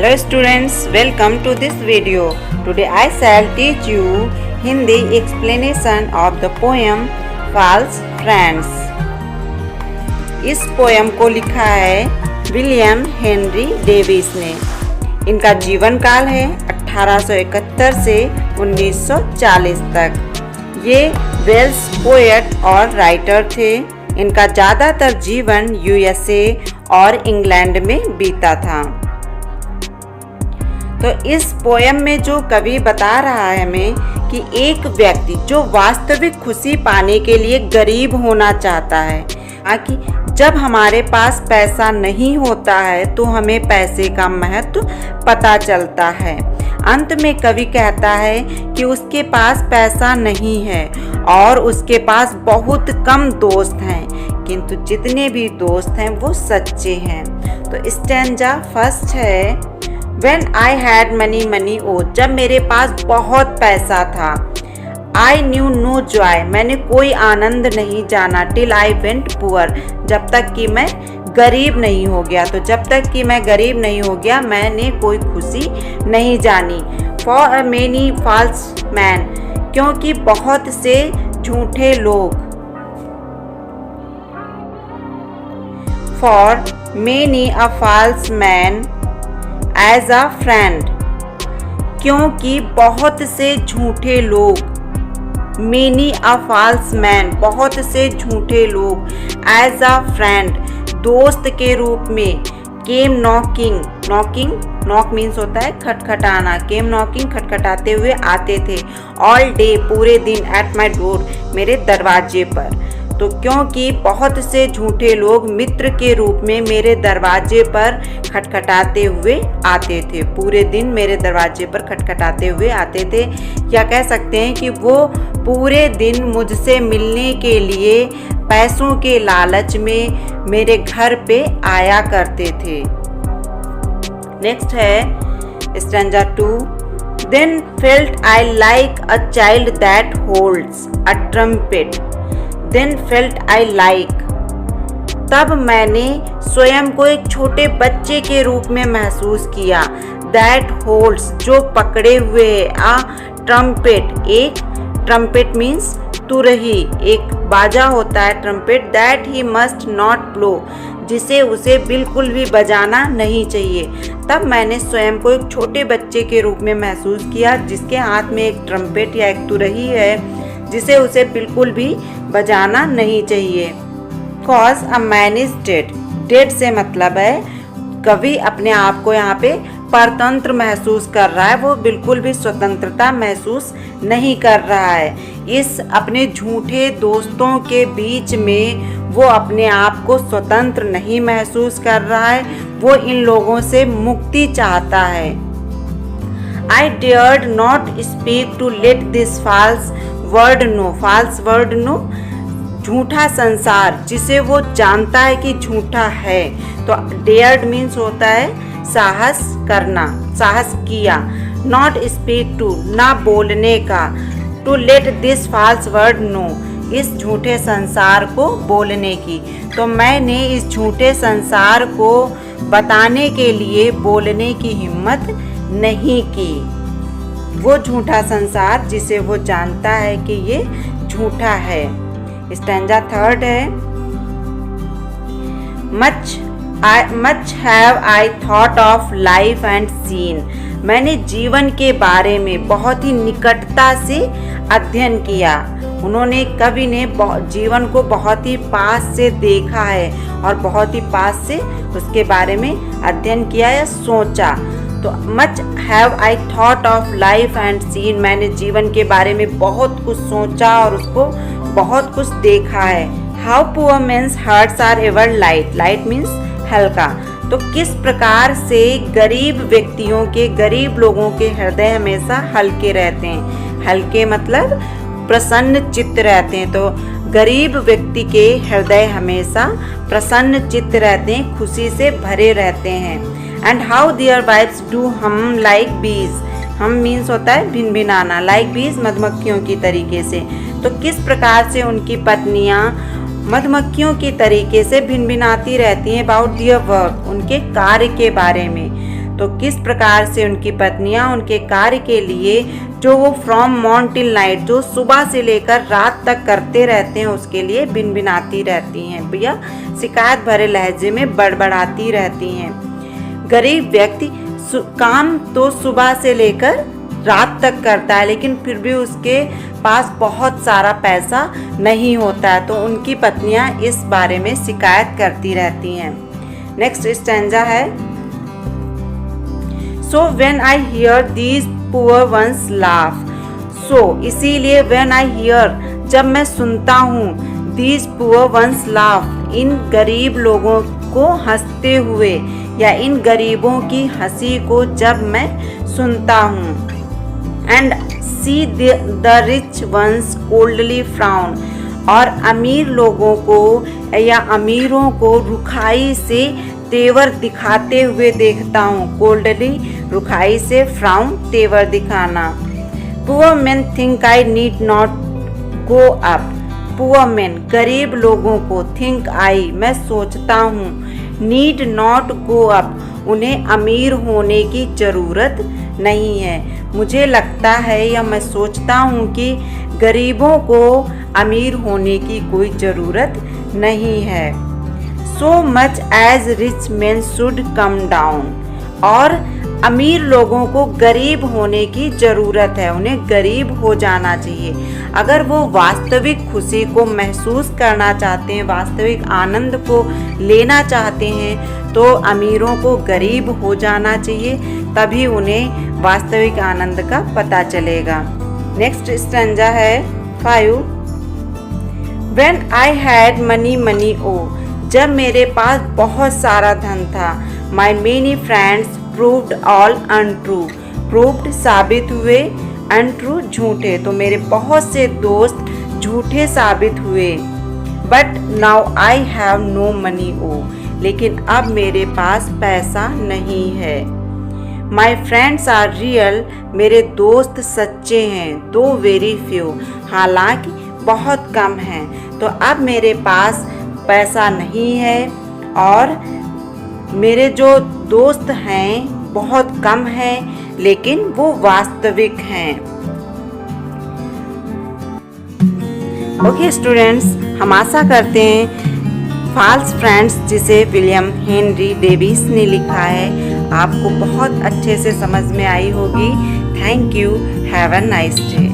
Hello students, welcome to this video. Today I shall teach you Hindi explanation of the poem False Friends. इस poem को लिखा है William Henry Davis ने। इनका जीवन काल है 1871 से 1940 तक। ये वेल्स पोएट और राइटर थे। इनका ज़्यादातर जीवन यूएसए और इंग्लैंड में बीता था। तो इस पोएम में जो कवि बता रहा है हमें कि एक व्यक्ति जो वास्तविक खुशी पाने के लिए गरीब होना चाहता है, कि जब हमारे पास पैसा नहीं होता है तो हमें पैसे का महत्व पता चलता है। अंत में कवि कहता है कि उसके पास पैसा नहीं है और उसके पास बहुत कम दोस्त हैं, किंतु जितने भी दोस्त हैं वो सच्चे हैं। तो स्टैंजा फर्स्ट है When I had money जब मेरे पास बहुत पैसा था। I knew no joy मैंने कोई आनंद नहीं जाना। Till I went poor जब तक कि मैं गरीब नहीं हो गया। तो जब तक कि मैं गरीब नहीं हो गया मैंने कोई खुशी नहीं जानी। For a many false men क्योंकि बहुत से झूठे लोग। For many a false man as a friend क्योंकि बहुत से झूठे लोग। many a false man बहुत से झूठे लोग। as a friend दोस्त के रूप में। came knocking knock means होता है खटखटाना। came knocking खटखटाते हुए आते थे। all day पूरे दिन at my door मेरे दरवाजे पर। तो क्योंकि बहुत से झूठे लोग मित्र के रूप में मेरे दरवाजे पर खटखटाते हुए आते थे। पूरे दिन मेरे दरवाजे पर खटखटाते हुए आते थे। या कह सकते हैं कि वो पूरे दिन मुझसे मिलने के लिए पैसों के लालच में मेरे घर पे आया करते थे। नेक्स्ट है stanza 2 Then felt I like a child that holds a trumpet Then felt I like तब मैंने स्वयं को एक छोटे बच्चे के रूप में महसूस किया। That holds जो पकड़े हुए आ ट्रम्पेट एक ट्रम्पेट मीन्स तुरही एक बाजा होता है trumpet. That he must not blow जिसे उसे बिल्कुल भी बजाना नहीं चाहिए। तब मैंने स्वयं को एक छोटे बच्चे के रूप में महसूस किया जिसके हाथ में एक ट्रम्पेट या एक तुरही है जिसे उसे बिल्कुल भी बजाना नहीं चाहिए। Cause a man is dead dead से मतलब है कवि अपने आप को यहाँ पे परतंत्र महसूस कर रहा है। वो बिल्कुल भी स्वतंत्रता महसूस नहीं कर रहा है। इस अपने झूठे दोस्तों के बीच में वो अपने आप को स्वतंत्र नहीं महसूस कर रहा है। वो इन लोगों से मुक्ति चाहता है। I dared not speak to let this false word know false word know झूठा संसार जिसे वो जानता है कि झूठा है। तो dared means होता है साहस करना साहस किया। not speak to ना बोलने का। to let this false word know इस झूठे संसार को बोलने की। तो मैंने इस झूठे संसार को बताने के लिए बोलने की हिम्मत नहीं की। वो झूठा संसार जिसे वो जानता है कि ये झूठा है। स्टैंजा थर्ड है much have I thought of life and seen मैंने जीवन के बारे में बहुत ही निकटता से अध्ययन किया। उन्होंने कवि ने जीवन को बहुत ही पास से देखा है और बहुत ही पास से उसके बारे में अध्ययन किया या सोचा। तो much have I thought of life and seen मैंने जीवन के बारे में बहुत कुछ सोचा और उसको बहुत कुछ देखा है। How poor men's hearts are ever light light means हल्का। तो किस प्रकार से गरीब व्यक्तियों के गरीब लोगों के हृदय हमेशा हल्के रहते हैं। हल्के मतलब प्रसन्न चित्त रहते हैं। तो गरीब व्यक्ति के हृदय हमेशा प्रसन्न चित्त रहते हैं, खुशी से भरे रहते हैं। And how their wives do hum like bees hum means होता है भिन भिनाना लाइक बीज मधुमक्खियों की तरीके से। तो किस प्रकार से उनकी पत्नियां मधुमक्खियों की तरीके से भिन भिनाती रहती हैं अबाउट दियर वर्क उनके कार्य के बारे में। तो किस प्रकार से उनकी पत्नियां उनके कार्य के लिए जो वो फ्रॉम मॉर्निंग टिल नाइट, जो सुबह से लेकर रात तक करते रहते हैं, उसके लिए भिनभिनाती रहती हैं भैया, शिकायत भरे लहजे में बड़बड़ाती रहती हैं। गरीब व्यक्ति काम तो सुबह से लेकर रात तक करता है, लेकिन फिर भी उसके पास बहुत सारा पैसा नहीं होता है, तो उनकी पत्नियां इस बारे में शिकायत करती रहती हैं। नेक्स्ट स्टैंजा है, so when I hear these poor ones laugh. So इसीलिए व्हेन आई हियर, जब मैं सुनता हूँ, दीज पुअर वंस लाफ, इन गरीब लोगों को हंसते हुए, या इन गरीबों की हंसी को जब मैं सुनता हूँ, and see the rich ones coldly frown, और अमीर लोगों को या अमीरों को रुखाई से तेवर दिखाते हुए देखता हूँ। कोल्डली रुखाई से, फ्राउन तेवर दिखाना। Poor main think I need not go up. Poor main गरीब लोगों को, थिंक आई मैं सोचता हूँ, नीड नॉट गो अप उन्हें अमीर होने की ज़रूरत नहीं है। मुझे लगता है या मैं सोचता हूँ कि गरीबों को अमीर होने की कोई ज़रूरत नहीं है। So much as rich man should come down, और अमीर लोगों को गरीब होने की ज़रूरत है, उन्हें गरीब हो जाना चाहिए। अगर वो वास्तविक खुशी को महसूस करना चाहते हैं, वास्तविक आनंद को लेना चाहते हैं, तो अमीरों को गरीब हो जाना चाहिए, तभी उन्हें वास्तविक आनंद का पता चलेगा। नेक्स्ट स्टैंजा है 5, when I had money money O, जब मेरे पास बहुत सारा धन था, my many friends proved all untrue, proved साबित हुए, अनट्रू झूठे, तो मेरे बहुत से दोस्त झूठे साबित हुए। But now I have no money O, लेकिन अब मेरे पास पैसा नहीं है। माई फ्रेंड्स आर रियल, मेरे दोस्त सच्चे हैं, दो वेरी फ्यू, हालांकि बहुत कम हैं। तो अब मेरे पास पैसा नहीं है और मेरे जो दोस्त हैं बहुत कम हैं, लेकिन वो वास्तविक हैं। ओके स्टूडेंट्स, हम आशा करते हैं फॉल्स फ्रेंड्स जिसे विलियम हेनरी डेविस ने लिखा है आपको बहुत अच्छे से समझ में आई होगी। Thank you, have a nice day.